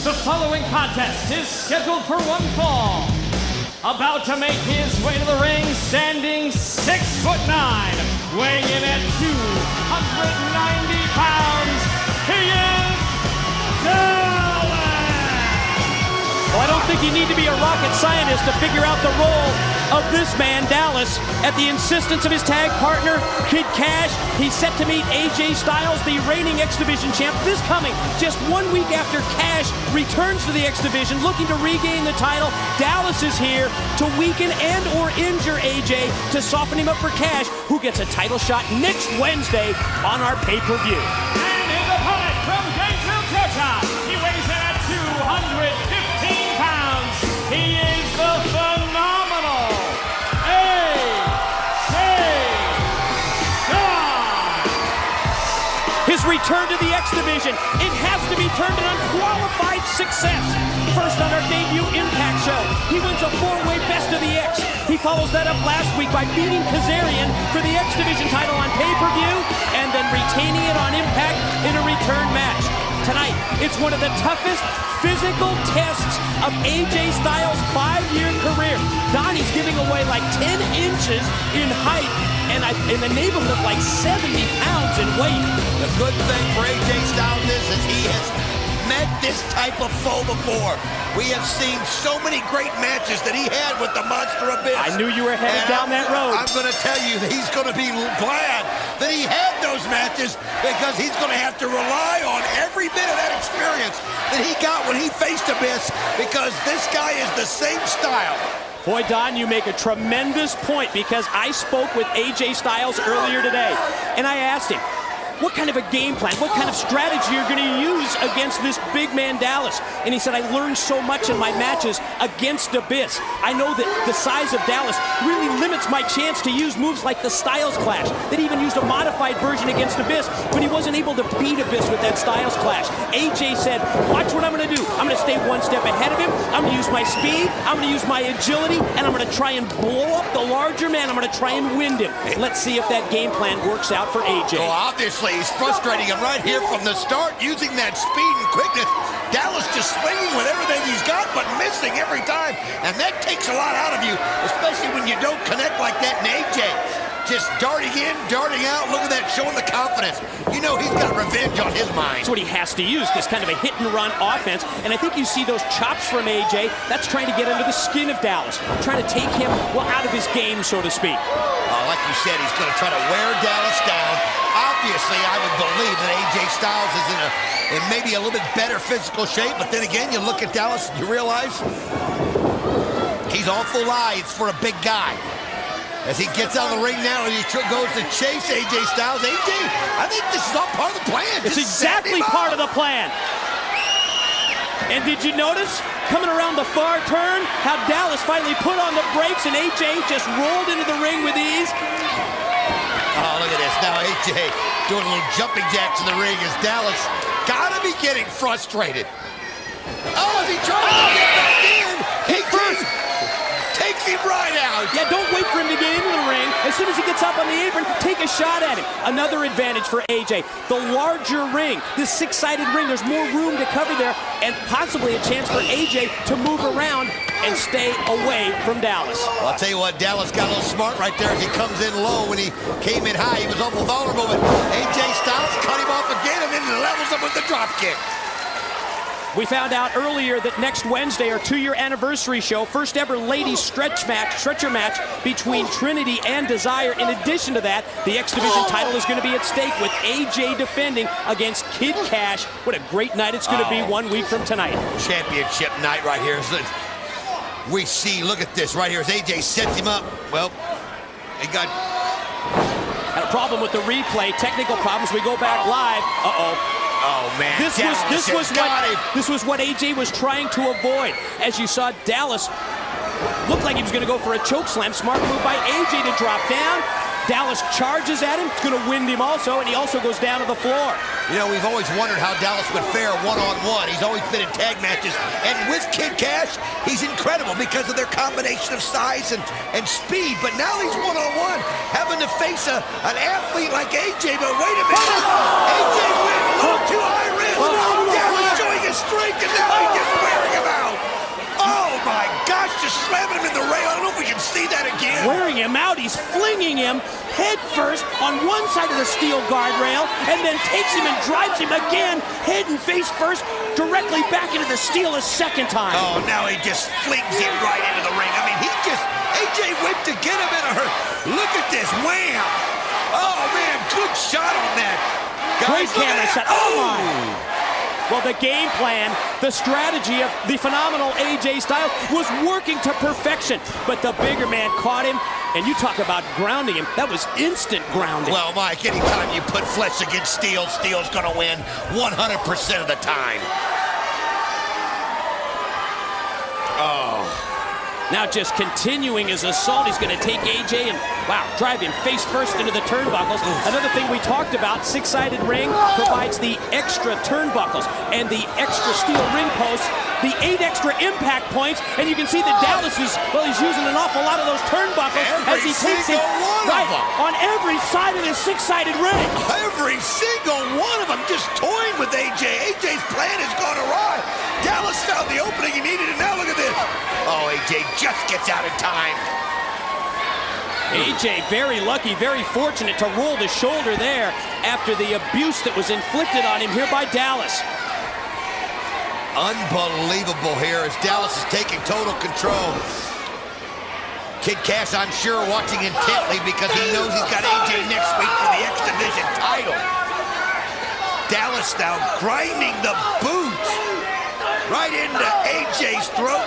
The following contest is scheduled for one fall. About to make his way to the ring, standing 6'9", weighing in at 290 pounds, he is Dallas! Well, I don't think you need to be a rocket scientist to figure out the role of this man, Dallas. At the insistence of his tag partner, Kid Cash, he's set to meet AJ Styles, the reigning X Division champ, this coming just 1 week after Cash returns to the X Division, looking to regain the title. Dallas is here to weaken and or injure AJ to soften him up for Cash, who gets a title shot next Wednesday on our pay-per-view. And his opponent from Gainesville, Georgia, he weighs in at 215 pounds. He is the phenomenal AJ Styles. His return to the X Division, it has to be turned an unqualified success. First on our debut Impact show, he wins a 4-way Best of the X. He follows that up last week by beating Kazarian for the X Division title on pay-per-view and then retaining it on Impact in a return match. Tonight, it's one of the toughest physical tests of AJ Styles' 5-year career. Donnie's giving away like 10 inches in height and in the neighborhood of like 70 pounds in weight. The good thing for AJ Styles is he has met this type of foe before. We have seen so many great matches that he had with the Monster Abyss. I knew you were headed down that road. I'm going to tell you that he's going to be glad that he had those matches, because he's going to have to rely on every bit of that experience that he got when he faced Abyss, because this guy is the same style. Boy, Don, you make a tremendous point, because I spoke with AJ Styles earlier today, and I asked him, what kind of a game plan, what kind of strategy you're going to use against this big man Dallas? And he said, I learned so much in my matches against Abyss. I know that the size of Dallas really limits my chance to use moves like the Styles Clash. That he even used a modified version against Abyss, but he wasn't able to beat Abyss with that Styles Clash. AJ said, watch what I'm going to do. I'm going to stay one step ahead of him. I'm going to use my speed. I'm going to use my agility, and I'm going to try and blow up the larger man. I'm going to try and wind him. Let's see if that game plan works out for AJ. Well, obviously, he's frustrating him right here from the start, using that speed and quickness. Dallas just swinging with everything he's got, but missing every time. And that takes a lot out of you, especially when you don't connect like that in AJ. Just darting in, darting out. Look at that, showing the confidence. You know he's got revenge on his mind. That's what he has to use, this kind of a hit-and-run offense. And I think you see those chops from AJ. That's trying to get under the skin of Dallas, trying to take him, well, out of his game, so to speak. Like you said, he's going to try to wear Dallas down. Obviously, I would believe that AJ Styles is in maybe a little bit better physical shape, but then again, you look at Dallas and you realize he's awful light for a big guy. As he gets out of the ring now and he goes to chase AJ Styles. AJ, I think this is all part of the plan. It's exactly part of the plan. And did you notice, coming around the far turn, how Dallas finally put on the brakes and AJ just rolled into the ring with ease? Oh, look at this. Now AJ doing little jumping jacks in the ring as Dallas gotta be getting frustrated. Oh, is he trying to get back in? He first takes him right out. Yeah, don't wait for him to get into the ring. As soon as he gets up on the apron, take a shot at him. Another advantage for AJ. The larger ring, this six-sided ring, there's more room to cover there, and possibly a chance for AJ to move around and stay away from Dallas. Well, I'll tell you what, Dallas got a little smart right there as he comes in low. When he came in high, he was awful vulnerable, but AJ Styles cut him off again and then levels him with the drop kick. We found out earlier that next Wednesday, our 2-year anniversary show, first ever ladies stretcher match between Trinity and Desire. In addition to that, the X Division title is going to be at stake with AJ defending against Kid Cash. What a great night it's going to be 1 week from tonight. Championship night right here. We see, look at this right here as AJ sets him up. Well, he got... Had a problem with the replay, technical problems. We go back live. Uh-oh. Oh, man. This was what AJ was trying to avoid. As you saw, Dallas looked like he was going to go for a choke slam. Smart move by AJ to drop down. Dallas charges at him. It's going to wind him also, and he also goes down to the floor. You know, we've always wondered how Dallas would fare one-on-one. He's always been in tag matches. And with Kid Cash, he's incredible because of their combination of size and speed. But now he's one-on-one, having to face an athlete like AJ. But wait a minute. AJ went a little too high risk. Dallas showing his strength, and now he gets is flinging him head first on one side of the steel guardrail and then takes him and drives him again head and face first directly back into the steel a second time. Oh, now he just flings him right into the ring. I mean, AJ went to get him in a hurry. Look at this, wham! Oh man, good shot on that. Great Guys, camera shot. Oh my! Well, the game plan, the strategy of the phenomenal AJ Styles was working to perfection. But the bigger man caught him, and you talk about grounding him. That was instant grounding. Well, Mike, anytime you put flesh against steel, steel's going to win 100% of the time. Oh. Now just continuing his assault, he's going to take AJ and, wow, drive him face first into the turnbuckles. Another thing we talked about, six-sided ring provides the extra turnbuckles and the extra steel ring posts, the 8 extra impact points, and you can see that Dallas is, well, he's using an awful lot of those turnbuckles as he takes it right on every side of the six-sided ring. Every single one of them just toying with AJ. AJ's plan has gone awry. Dallas found the opening he needed, and now look at this. Oh, AJ just gets out in time. AJ very lucky, very fortunate to roll the shoulder there after the abuse that was inflicted on him here by Dallas. Unbelievable here as Dallas is taking total control. Kid Cash, I'm sure, watching intently because he knows he's got AJ next week for the X Division title. Dallas now grinding the boot right into AJ's throat.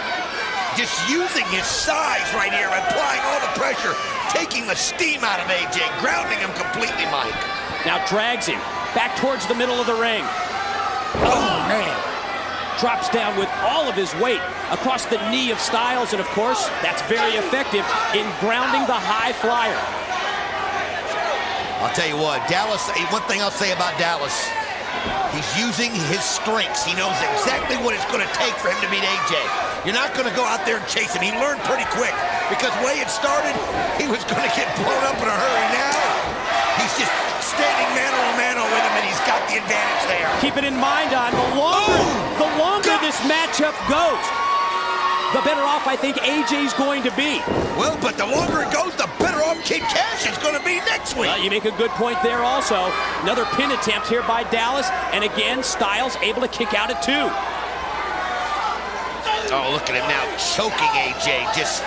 Just using his size right here, applying all the pressure, taking the steam out of AJ, grounding him completely, Mike. Now drags him back towards the middle of the ring. Oh, man. Drops down with all of his weight across the knee of Styles, and of course, that's very effective in grounding the high flyer. I'll tell you what, Dallas, one thing I'll say about Dallas, he's using his strengths. He knows exactly what it's going to take for him to beat AJ. You're not going to go out there and chase him. He learned pretty quick because the way it started, he was going to get blown up in a hurry. Now, he's just standing mano-a-mano with him, and he's got the advantage there. Keep it in mind, the longer this matchup goes, the better off I think AJ's going to be. Well, but the longer it goes, the better off Kid Cash is going to be next week. Well, you make a good point there also. Another pin attempt here by Dallas, and again, Styles able to kick out at 2. Oh, look at him now choking AJ. Just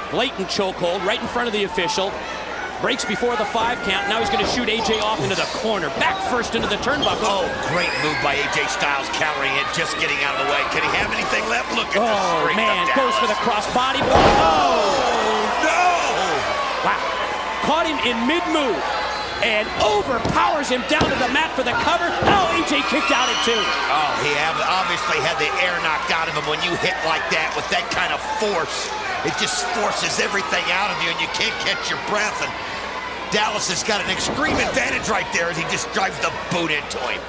blatant chokehold right in front of the official. Breaks before the 5 count. Now he's going to shoot AJ off into the corner. Back first into the turnbuckle. Oh, great move by AJ Styles, countering it, just getting out of the way. Can he have anything left? Look at the streak. Oh, man, goes for the crossbody. Oh, no! Wow. Caught him in mid-move and overpowers him down to the mat for the cover. Oh, AJ kicked out at 2. Oh, he obviously had the air knocked out of him. When you hit like that with that kind of force, it just forces everything out of you and you can't catch your breath. And Dallas has got an extreme advantage right there as he just drives the boot into him.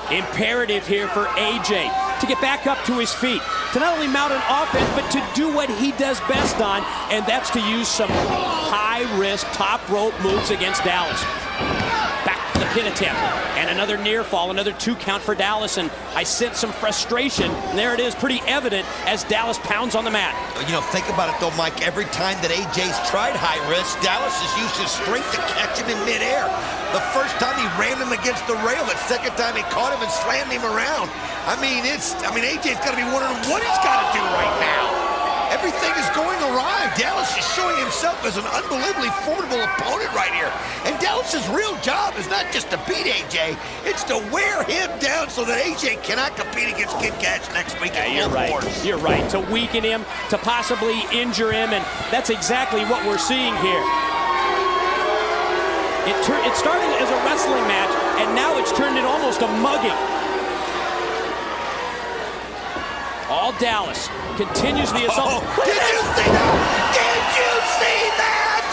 Imperative here for AJ to get back up to his feet, to not only mount an offense, but to do what he does best on, and that's to use some high-risk top rope moves against Dallas. Back to the pin attempt, and another near fall, another 2 count for Dallas, and I sense some frustration, and there it is, pretty evident as Dallas pounds on the mat. You know, think about it though, Mike, every time that AJ's tried high risk, Dallas has used his strength to catch him in midair. The first time he rammed him against the rail, the second time he caught him and slammed him around. I mean, AJ's got to be wondering what he's got to do right now. Everything is going awry. Dallas is showing himself as an unbelievably formidable opponent right here. And Dallas's real job is not just to beat AJ, it's to wear him down so that AJ cannot compete against Kid Cash next week. Yeah, you're right. You're right. To weaken him, to possibly injure him, and that's exactly what we're seeing here. It started as a wrestling match, and now it's turned into almost a mugging. All Dallas continues the assault. Oh, did you see that? Did you see that?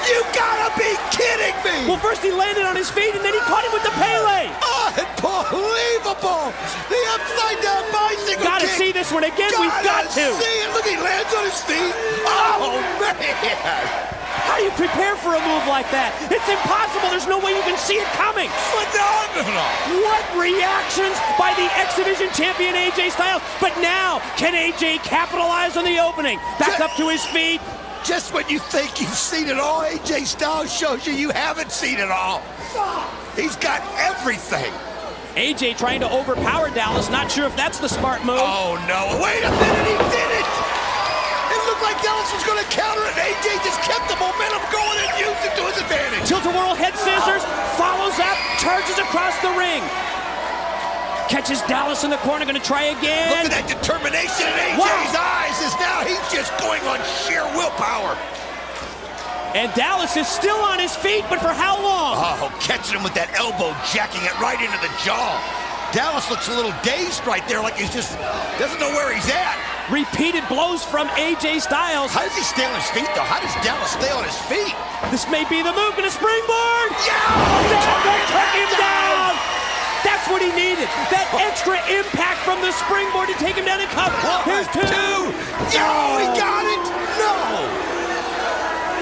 You gotta be kidding me! Well, first he landed on his feet, and then he caught him with the Pele. Unbelievable! The upside-down bicycle Gotta kick. see this one again. We've got to. See it. Look, he lands on his feet. Oh, man! How do you prepare for a move like that? It's impossible. There's no way you can see it coming. Phenomenal! What reactions by the X Division champion AJ Styles. But now, can AJ capitalize on the opening? Back up to his feet. Just when you think you've seen it all, AJ Styles shows you haven't seen it all. He's got everything. AJ trying to overpower Dallas. Not sure if that's the smart move. Oh, no. Wait a minute. He did it. It looked like Dallas was going to counter it. AJ just kept the momentum going and used it to his advantage. Tilt-a-whirl head scissors. Follows up. Charges across the ring. Catches Dallas in the corner. Going to try again. Look at that determination in AJ's eyes. As now he's just going on sheer willpower. And Dallas is still on his feet, but for how long? Oh, catching him with that elbow, jacking it right into the jaw. Dallas looks a little dazed right there, like he's just doesn't know where he's at. Repeated blows from AJ Styles. How does he stay on his feet, though? How does Dallas stay on his feet? This may be the move. Gonna springboard. Yeah! Took him down. That's what he needed. That extra impact from the springboard to take him down and cover. Here's two. Yo, he got it. No.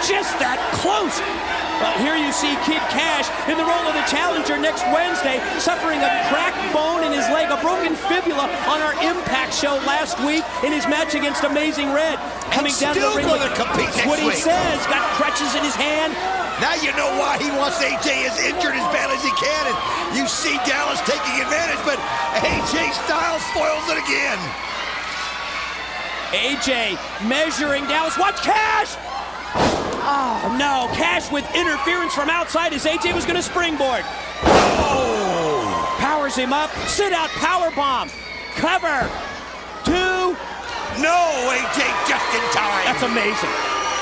Just that close. But here you see Kid Cash in the role of the challenger next Wednesday, suffering a cracked bone in his leg, a broken fibula on our Impact show last week in his match against Amazing Red. Coming down to the ring with what he says, got crutches in his hand. Now you know why he wants AJ as injured as bad as he can, and you see Dallas taking advantage, but AJ Styles foils it again. AJ measuring Dallas. Watch Cash! Oh, no. Cash with interference from outside as AJ was going to springboard. Oh! Powers him up. Sit out power bomb. Cover. Two. No, AJ just in time. That's amazing.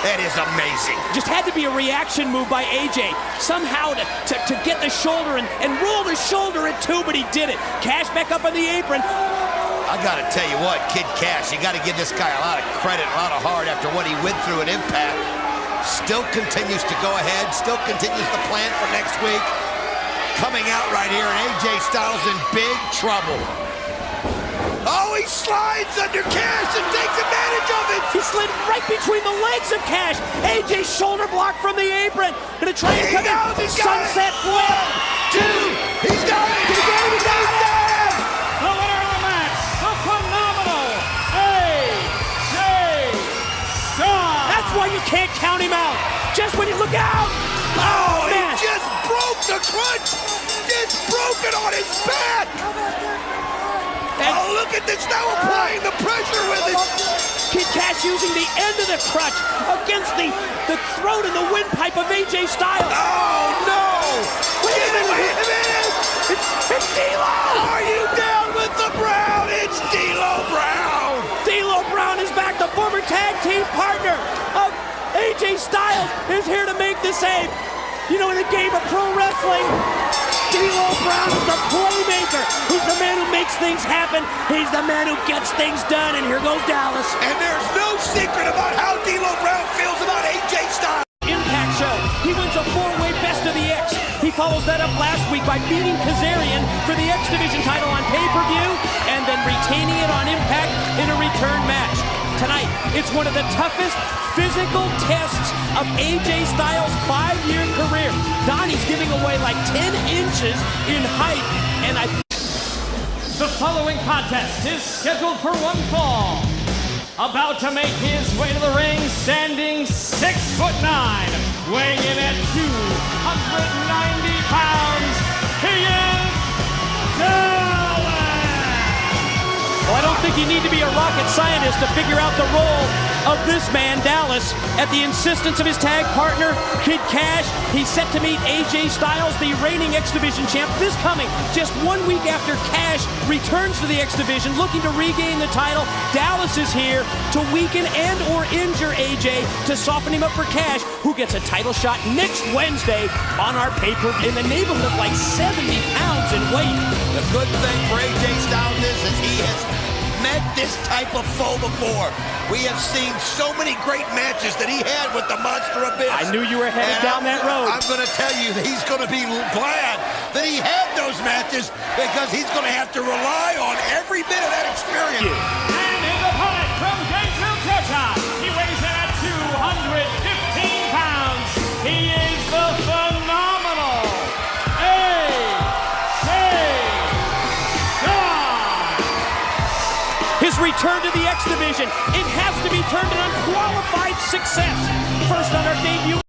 That is amazing. Just had to be a reaction move by AJ. Somehow to get the shoulder and roll the shoulder at two, but he did it. Cash back up on the apron. I got to tell you what, Kid Cash, you got to give this guy a lot of credit, a lot of heart after what he went through at Impact. Still continues to go ahead, still continues to plan for next week. Coming out right here, and AJ Styles in big trouble. Oh, he slides under Cash and takes advantage of it. He slid right between the legs of Cash. AJ's shoulder block from the apron. Gonna try and come in. Sunset flip. Two. He's got it. He's got it. The winner of the match, the phenomenal AJ Styles. That's why you can't count him out. Just when you look out. Oh, man. He just broke the crunch. It's broken on his back. Oh, look at this now, applying the pressure with it. Kid Cash using the end of the crutch against the throat and the windpipe of AJ Styles. Oh, no. Wait a minute. It's D'Lo. Are you down with the Brown? It's D'Lo Brown. D'Lo Brown is back. The former tag team partner of AJ Styles is here to make the save. You know, in the game of pro wrestling, D'Lo Brown is the playmaker. He's the man who makes things happen. He's the man who gets things done. And here goes Dallas. And there's no secret about how D'Lo Brown feels about AJ Styles. Impact show. He wins a four-way best of the X. He follows that up last week by beating Kazarian for the X Division title on pay-per-view and then retaining it on Impact in a return match. Tonight, it's one of the toughest physical tests of AJ Styles' 5-year career. Donnie's giving away like 10 inches in height, and The following contest is scheduled for one fall. About to make his way to the ring, standing 6'9", weighing in at 290 pounds, he is Dallas! well, I don't think you need to be a rocket scientist to figure out the role of this man, Dallas. At the insistence of his tag partner, Kid Cash, he's set to meet AJ Styles, the reigning X Division champ, this coming just 1 week after Cash returns to the X Division, looking to regain the title. Dallas is here to weaken and or injure AJ to soften him up for Cash, who gets a title shot next Wednesday on our pay-per-view in the neighborhood of like 70 pounds in weight. The good thing for AJ Styles is he has met this type of foe before. We have seen so many great matches that he had with the Monster Abyss. I knew you were headed down that road. I'm going to tell you that he's going to be glad that he had those matches, because he's going to have to rely on every bit of that experience. And his opponent from Gainesville, Georgia, he weighs in at 215 pounds. He is the phenomenal AJ his return to the X Division. It has to be turned an unqualified success. First on our debut.